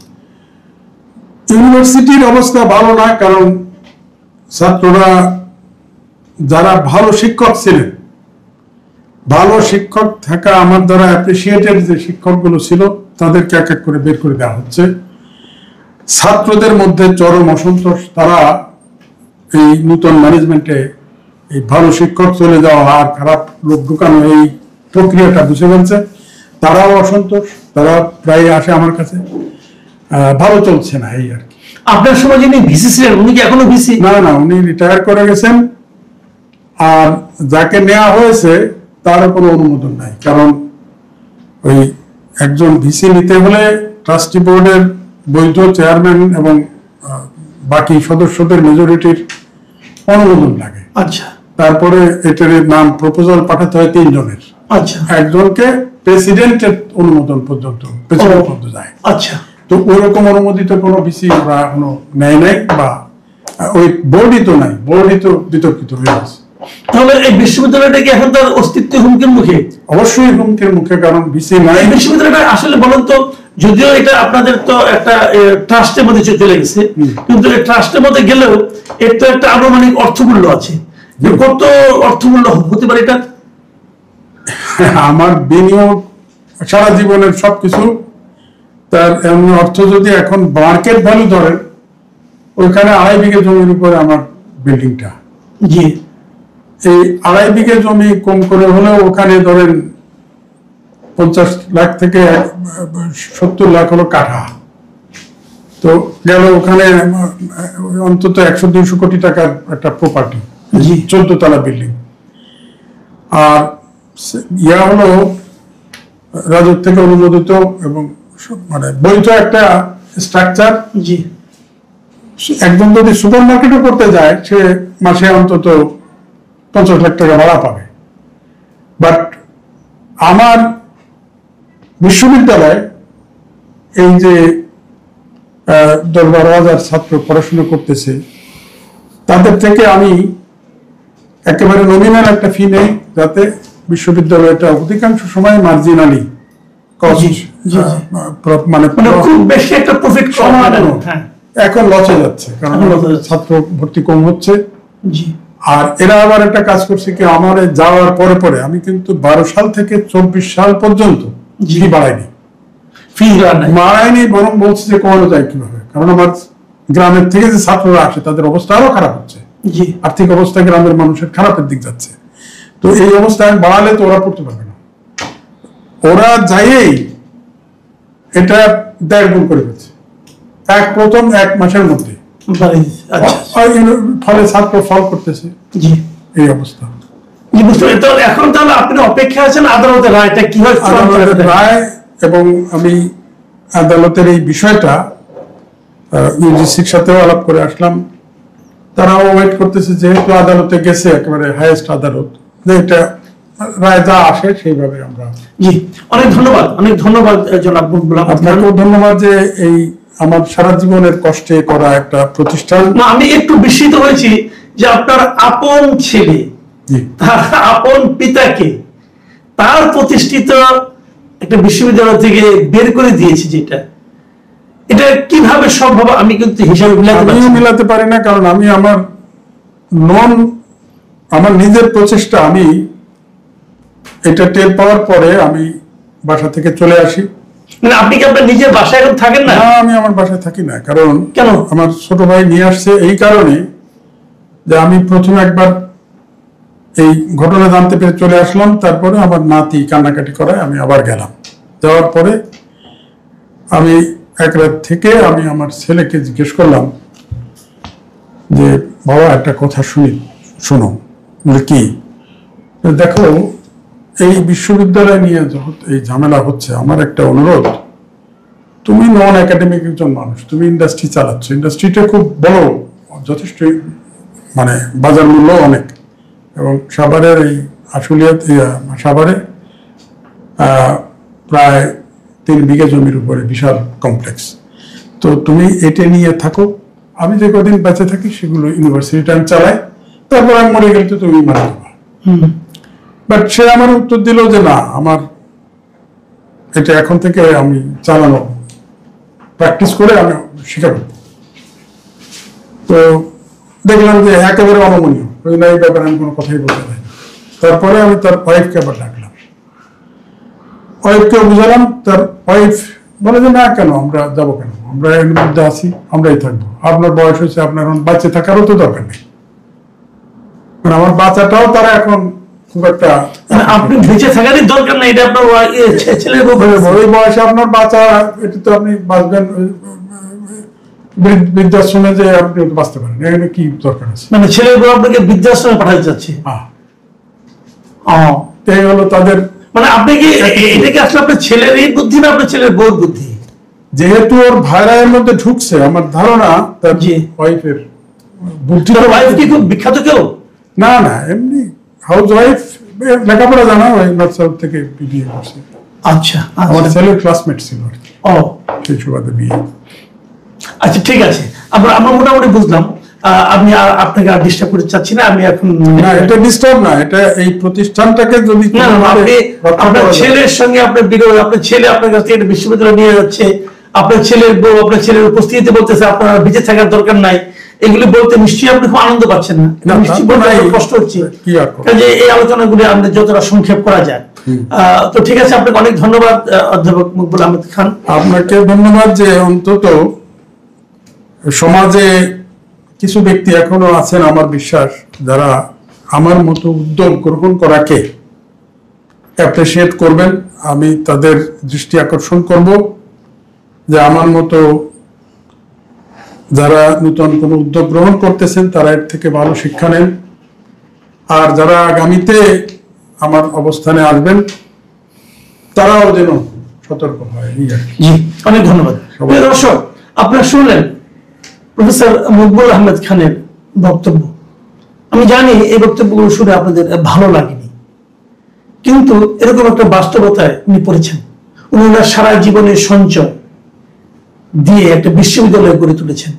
ইউনিভার্সিটির অবস্থা ভালো না, কারণ ছাত্ররা যারা ভালো শিক্ষক ছিলেন, ভালো শিক্ষক থাকা আমার দ্বারা অ্যাপ্রিসিয়েটেড যে শিক্ষকগুলো ছিল, তাদেরকে এক এক করে বের করে দেওয়া হচ্ছে। ছাত্রদের মধ্যে চরম অসন্তোষ, তারা এই নতুন ম্যানেজমেন্টে এই ভালো শিক্ষক চলে যাওয়া আর খারাপ লোক ঢুকানো, এই প্রক্রিয়াটা বুঝে ফেলছে। তারাও অসন্তোষ, তারা প্রায় আসে আমার কাছে, ভালো চলছে না এই আর কি। আপনার সময় যিনি ভিসি ছিলেন উনি কি এখনো ভিসি? না না, উনি রিটায়ার করে গেছেন, আর যাকে নেওয়া হয়েছে তার কোনো অনুমোদন নাই। কারণ ওই একজন ভিসি নিতে হলে ট্রাস্টি বোর্ডের বৈধ চেয়ারম্যান এবং বাকি সদস্যদের মেজরিটির অনুমোদন লাগে। আচ্ছা, তারপরে এটার নাম প্রপোজাল পাঠাতে হয় 3 জনের। আচ্ছা, একজনকে প্রেসিডেন্টের অনুমোদন পর্যন্ত যায়। আচ্ছা, তো ওইরকম অনুমোদিত কোনো ভিসি ওরা এখনো নেয় নাই, বা ওই বোর্ডই তো নাই, বোর্ডই তো বিতর্কিত হয়ে আছে। তাহলে এই বিশ্ববিদ্যালয়টা কি এখন তার অস্তিত্ব হুমকির মুখে? অবশ্যই হুমকির মুখে, কারণ ভিসি নাই। বিশ্ববিদ্যালয়টা আসলে বলেন তো, যদিও এটা আপনাদের তো একটা ট্রাস্টের মধ্যে চলে গেছে, কিন্তু এই ট্রাস্টের মধ্যে গেলেও এর তো একটা আনুমানিক অর্থমূল্য আছে। কত অর্থমূল্য হতে পারে এটা? আমার বিনিয়োগ সারা জীবনের সবকিছু, তার এমনি অর্থ যদি এখন মার্কেট ভ্যালু ধরেন, ওইখানে 2.5 বিঘা জমির উপরে আমার বিল্ডিংটা। জি, এই 2.5 বিঘা জমি কম করে হলেও ওখানে ধরেন 50 লাখ থেকে 70 লাখ হলো কাঠা। তো গেল ওখানে অন্তত 100-200 কোটি টাকার একটা প্রপার্টি, 14 তলা বিল্ডিং। আর ইয়া হলো রাজক থেকে অনুমোদিত এবং মানে বৈধ একটা স্ট্রাকচার। জি, একজন যদি সুপার মার্কেটও করতে যায়, সে মাসে অন্তত 50 লাখ টাকা ভাড়া পাবে। বাট আমার বিশ্ববিদ্যালয় এই যে 10-12 হাজার ছাত্র পড়াশোনা করতেছে, তাদের থেকে আমি একেবারে নমিনাল একটা ফি নেই, যাতে বিশ্ববিদ্যালয়টা অধিকাংশ সময় মার্জিনালি মানে খুব বেশি একটা প্রফিট এখন লসে যাচ্ছে, কারণ ছাত্র ভর্তি কম হচ্ছে। জি, আর এরা আবার একটা কাজ করছে কি, আমার যাওয়ার পরে পরে আমি কিন্তু 12 সাল থেকে 24 সাল পর্যন্ত ফি বাড়াইনি, বরং বলছি যে কমানো যায় কিভাবে। কারণ আমার গ্রামের থেকে যে ছাত্ররা আসে তাদের অবস্থা আরো খারাপ হচ্ছে, আর্থিক অবস্থা গ্রামের মানুষের খারাপের দিক যাচ্ছে। তো এই অবস্থায় বাড়ালে তো ওরা পড়তে পারবে না, ওরা যাইয়েই এটা 1.5 গুণ করে ফেলছে প্রথম 1 মাসের মধ্যে। ফলে ছাত্র ফল করতেছে, এই অবস্থা। এখন তাহলে আপনি অপেক্ষা আছেন আদালতের রায়টা কি হয়, আদালতের রায়। এবং আমি আদালতের এই বিষয়টা ইউজিসির সাথেও আলাপ করে আসলাম, তারাও ওয়েট করতেছে, যেহেতু আদালতে গেছে একেবারে হাইয়েস্ট আদালত, যে এটা রায় যা আসে সেইভাবে আমরা। জি, অনেক ধন্যবাদ, অনেক ধন্যবাদ জনাব বুলবুল। আপনাকেও ধন্যবাদ যে এই আমার সারা জীবনের কষ্টে করা একটা প্রতিষ্ঠান। আমি একটু বিস্মিত হয়েছি যে আপনার আপন ছেলে, তার আপন পিতাকে তার প্রতিষ্ঠিত একটা বিশ্ববিদ্যালয় থেকে বের করে দিয়েছে, যেটা এটা কিভাবে সম্ভব আমি কিন্তু হিসাবে মিলাতে পারি না। কারণ আমি আমার নিজের প্রচেষ্টা, আমি এটা টের পাওয়ার পরে আমি বাসা থেকে চলে আসি। মানে আপনি কি আপনার নিজের বাসায় এখন থাকেন না? আমি আমার বাসায় থাকি না। কারণ কেন? আমার ছোট ভাই নিয়ে আসছে এই কারণে যে আমি প্রথমে একবার এই ঘটনা জানতে পেরে চলে আসলাম, তারপরে আমার নাতি কান্নাকাটি করায় আমি আবার গেলাম। যাওয়ার পরে আমি এক রাত থেকে আমি আমার ছেলেকে জিজ্ঞেস করলাম যে বাবা একটা কথা শোনো। কি? দেখো, এই বিশ্ববিদ্যালয় নিয়ে যখন এই ঝামেলা হচ্ছে, আমার একটা অনুরোধ, তুমি নন একাডেমিক একজন মানুষ, তুমি ইন্ডাস্ট্রি চালাচ্ছ, ইন্ডাস্ট্রিটা খুব বড়, যথেষ্ট মানে বাজার মূল্য অনেক, এবং সাভারের এই সাভারে প্রায় 3 বিঘা জমির উপরে বিশাল কমপ্লেক্স। তো তুমি এটা নিয়ে থাকো, আমি যে কদিন বেঁচে থাকি সেগুলো ইউনিভার্সিটি আমি চালাই, তারপর আমি মরে গেলে তো তুমি মারা যাবা। বাট সে আমার উত্তর দিল যে না, আমার এটা এখন থেকে আমি চালানো প্র্যাকটিস করে আমি শিখাবো। তো দেখলাম যে একেবারে অনমনীয়, এই ব্যাপারে আমি কোনো কথাই বলতে পারি না। তারপরে আমি তার ওয়াইফকে আবার ডাকলাম, ওয়াইফকেও বুঝালাম। তার ওয়াইফ বলে যে না, কেন আমরা যাবো, কেন আমরা এর মধ্যে আছি, আমরাই থাকবো, আপনার বয়স হয়েছে, আপনার এখন বাঁচে থাকারও তো দরকার নেই। মানে আমার বাচ্চাটাও তারা এখন খুব একটা আপনি বেঁচে থাকারই দরকার নাই, এটা আপনার ছেলের ওই বয়সে আপনার বাঁচা, এটা তো আপনি বাঁচবেন বৃদ্ধাশ্রমে, যে আপনি বাঁচতে পারেন, এখানে কি দরকার আছে? মানে ছেলের বউ আপনাকে বৃদ্ধাশ্রমে পাঠাতে চাচ্ছে? এই হলো তাদের, মানে আপনি কি এটা কি আসলে আপনার ছেলের এই বুদ্ধি না আপনার ছেলের বউর বুদ্ধি? যেহেতু ওর ভাইরা এর মধ্যে ঢুকছে, আমার ধারণা তার ওয়াইফের বুদ্ধি। ওয়াইফ কি খুব বিখ্যাত কেউ? না না, এমনি হাউস ওয়াইফ, লেখাপড়া জানা, ওই নর্থ থেকে বিয়ে করছে। আচ্ছা, আমার ছেলের ক্লাসমেট ছিল আর কি। সেই সুবাদে বিয়ে। আচ্ছা, ঠিক আছে, আমরা মোটামুটি বুঝলাম। আমি আপনাকে আর ডিস্টার্ব করতে চাচ্ছি না। আমি এখন না, এটা ডিস্টার্ব না, এটা এই প্রতিষ্ঠানটাকে যদি আপনার ছেলের সঙ্গে আপনার বিরোধ, আপনার ছেলে আপনার কাছ থেকে বিশ্ববিদ্যালয় নিয়ে যাচ্ছে, আপনার ছেলের বউ আপনার ছেলের উপস্থিতিতে বলতেছে আপনার বেঁচে থাকার দরকার নাই, এগুলি বলতে নিশ্চয়ই আপনি খুব আনন্দ পাচ্ছেন না? নিশ্চয়ই কষ্ট হচ্ছে। কাজে এই আলোচনাগুলি আমাদের যতটা সংক্ষেপ করা যায়। তো ঠিক আছে, আপনাকে অনেক ধন্যবাদ অধ্যাপক মকবুল আহমেদ খান। আপনাকে ধন্যবাদ যে অন্তত সমাজে কিছু ব্যক্তি এখনো আছেন, আমার বিশ্বাস, যারা আমার মতো উদ্যোগ গ্রহণ করাকে অ্যাপ্রিসিয়েট করবেন। আমি তাদের দৃষ্টি আকর্ষণ করব যে আমার মতো যারা নতুন কোনো উদ্যোগ গ্রহণ করতেছেন তারা এর থেকে ভালো শিক্ষা নেন, আর যারা আগামীতে আমার অবস্থানে আসবেন তারাও যেন সতর্ক হয়। জি, অনেক ধন্যবাদ। দর্শক, আপনারা শুনলেন প্রফেসর মকবুল আহমেদ খানের বক্তব্য। আমি জানি এই বক্তব্যগুলো শুনে আপনাদের ভালো লাগেনি, কিন্তু এরকম একটা বাস্তবতায় উনি পড়েছেন। উনি ওনার সারা জীবনের সঞ্চয় দিয়ে একটা বিশ্ববিদ্যালয় গড়ে তুলেছেন,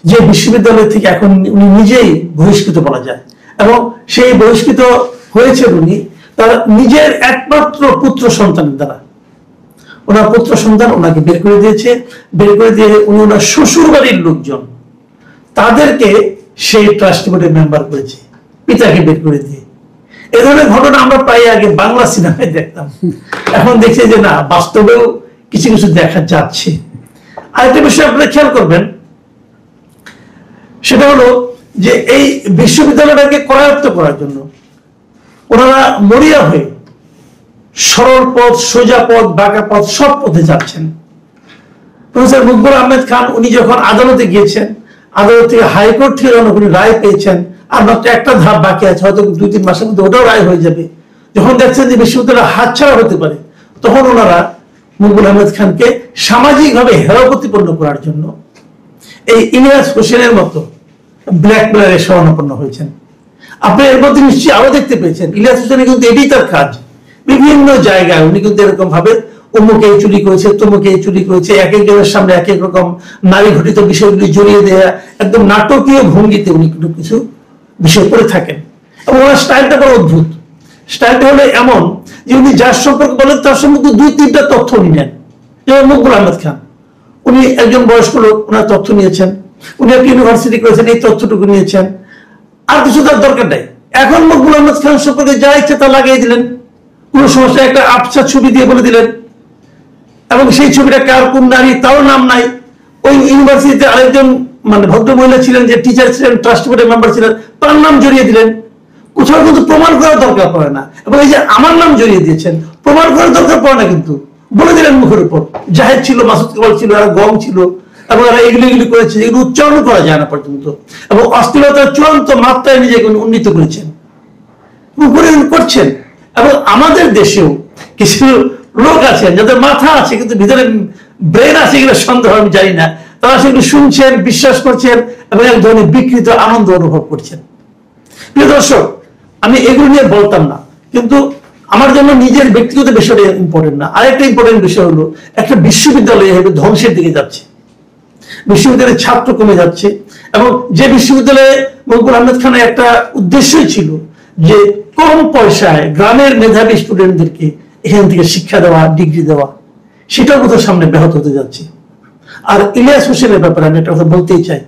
যে বিশ্ববিদ্যালয় থেকে এখন উনি নিজেই বহিষ্কৃত বলা যায়, এবং সেই বহিষ্কৃত হয়েছেন উনি তার নিজের একমাত্র পুত্র সন্তানের দ্বারা। ওনার পুত্র সন্তান ওনাকে বের করে দিয়েছে, বের করে দিয়ে উনি ওনার শ্বশুর বাড়ির লোকজন তাদেরকে সেই ট্রাস্টি বোর্ডের মেম্বার করেছে, পিতাকে বের করে দিয়ে। এ ধরনের ঘটনা আমরা প্রায় আগে বাংলা সিনেমায় দেখতাম, এখন দেখছি যে না, বাস্তবেও কিছু কিছু দেখা যাচ্ছে। আরেকটা বিষয় আপনারা খেয়াল করবেন, সেটা হলো যে এই বিশ্ববিদ্যালয়টাকে করায়ত্ত করার জন্য ওনারা মরিয়া হয়ে সরল পথ, সোজা পথ, বাঁকা পথ, সব পথে যাচ্ছেন। প্রফেসর মকবুল আহমেদ খান উনি যখন আদালতে গিয়েছেন, আদালত থেকে হাইকোর্ট থেকে যখন উনি রায় পেয়েছেন, আর মাত্র একটা ধাপ বাকি আছে, হয়তো 2-3 মাসের মধ্যে ওটাও রায় হয়ে যাবে, যখন দেখছেন যে বিশ্ববিদ্যালয় হাতছাড়া হতে পারে, তখন ওনারা মকবুল আহমেদ খানকে সামাজিকভাবে হেয় প্রতিপন্ন করার জন্য এই ইলিয়াস হোসেনের মতো ব্ল্যাকমেলারে শরণাপন্ন হয়েছেন। আপনি এর মধ্যে নিশ্চয়ই আরো দেখতে পেয়েছেন, ইলিয়াস হোসেনের কিন্তু এটাই তার কাজ। বিভিন্ন জায়গায় উনি কিন্তু এরকম ভাবে অমুকে চুরি করেছে, তমুকে চুরি করেছে, এক একজনের সামনে এক এক রকম নারী ঘটিত বিষয়গুলি জড়িয়ে দেয়া, একদম নাটকীয় ভঙ্গিতে উনি কিন্তু কিছু বিষয় করে থাকেন। এবং ওনার স্টাইলটা বড় অদ্ভুত। স্টাইলটা হলো এমন যে উনি যার সম্পর্কে বলেন তার সম্পর্কে 2-3টা তথ্য উনি নেন। যেমন মকবুল আহমেদ খান, উনি একজন বয়স্ক লোক, ওনার তথ্য নিয়েছেন, উনি একটা ইউনিভার্সিটি করেছেন, এই তথ্যটুকু নিয়েছেন, আর কিছু তার দরকার নাই। এখন মকবুল আহমেদ খান সম্পর্কে যা ইচ্ছে তা লাগিয়ে দিলেন, কোন সমস্যা একটা আবছা ছবি দিয়ে বলে দিলেন, এবং সেই ছবিটা কার, কোন নারী, তারও নাম নাই। ওই ইউনিভার্সিটিতে আরেকজন মানে ভদ্র মহিলা ছিলেন, যে টিচার ছিলেন, ট্রাস্টি বোর্ডের মেম্বার ছিলেন, তার নাম জড়িয়ে দিলেন। কোথাও কিন্তু প্রমাণ করার দরকার পড়ে না। এবং এই যে আমার নাম জড়িয়ে দিয়েছেন, প্রমাণ করার দরকার পড়ে না, কিন্তু বলে দিলেন মুখের উপর। জাহেদ ছিল, মাসুদ কেবল ছিল, আর গম ছিল, এবং এরা এগুলি করেছে, এগুলো উচ্চারণ করা যায় না পর্যন্ত, এবং অশ্লীলতার চূড়ান্ত মাত্রায় নিজেকে উন্নীত করেছেন, করছেন। এবং আমাদের দেশেও কিছু লোক আছেন যাদের মাথা আছে কিন্তু ভিতরে ব্রেন আছে, এগুলো সন্দেহ আমি জানি না, তারা সেগুলো শুনছেন, বিশ্বাস করছেন, এবং এক ধরনের বিকৃত আনন্দ অনুভব করছেন। প্রিয় দর্শক, আমি এগুলো নিয়ে বলতাম না, কিন্তু আমার জন্য নিজের ব্যক্তিগত বিষয়টা ইম্পর্টেন্ট না। আরেকটা ইম্পর্টেন্ট বিষয় হলো, একটা বিশ্ববিদ্যালয় ধ্বংসের দিকে যাচ্ছে, বিশ্ববিদ্যালয়ের ছাত্র কমে যাচ্ছে, এবং যে বিশ্ববিদ্যালয়ে মকবুল আহমেদ খানের একটা উদ্দেশ্যই ছিল যে কম পয়সায় গ্রামের মেধাবী স্টুডেন্টদেরকে এখান থেকে শিক্ষা দেওয়া, ডিগ্রি দেওয়া, সেটাও কোথাও সামনে ব্যাহত হতে যাচ্ছে। আর ইলিয়াস হোসেনের ব্যাপারে আমি একটা কথা বলতেই চাই,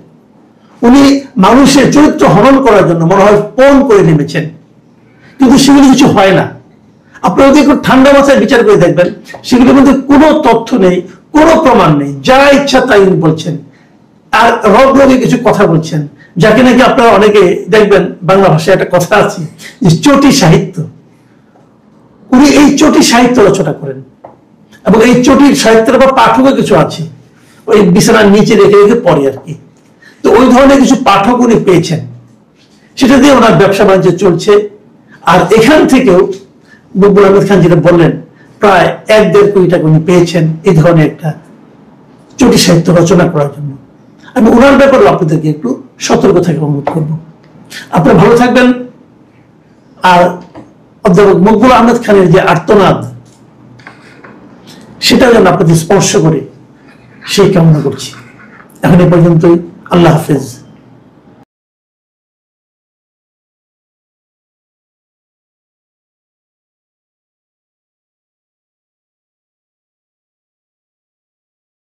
উনি মানুষের চরিত্র হনন করার জন্য মনে হয় পণ করে নেমেছেন, কিন্তু সেগুলো কিছু হয় না। আপনারা যদি একটু ঠান্ডা মাথায় বিচার করে দেখবেন, সেগুলোর মধ্যে কোনো তথ্য নেই, কোনো প্রমাণ নেই, যা ইচ্ছা তাই উনি বলছেন, আর রগে কিছু কথা বলছেন, যাকে নাকি আপনারা অনেকে দেখবেন বাংলা ভাষায় একটা কথা আছে যে চটি সাহিত্য। উনি এই চটি সাহিত্য রচনা করেন এবং এই চটির সাহিত্যের আবার পাঠকও কিছু আছে, ওই বিছানার নিচে রেখে রেখে পড়ে আর কি। তো ওই ধরনের কিছু পাঠক উনি পেয়েছেন, সেটা দিয়ে ওনার ব্যবসা বাণিজ্য চলছে। আর এখান থেকেও মকবুল আহমেদ খান যেটা বললেন, প্রায় 1-1.5 কোটি টাকা উনি পেয়েছেন এই ধরনের একটা চটি সাহিত্য রচনা করার জন্য। আমি ওনার ব্যাপারে আপনাদেরকে একটু সতর্ক থাকা অনুরোধ করবো। আপনারা ভালো থাকবেন। আর অধ্যাপক মকবুল আহমেদ খানের যে আর্তনাদ, সেটা যেন আপনাদের স্পর্শ করে সেই কামনা করছি। এখন এ পর্যন্তই। আল্লাহ হাফেজ।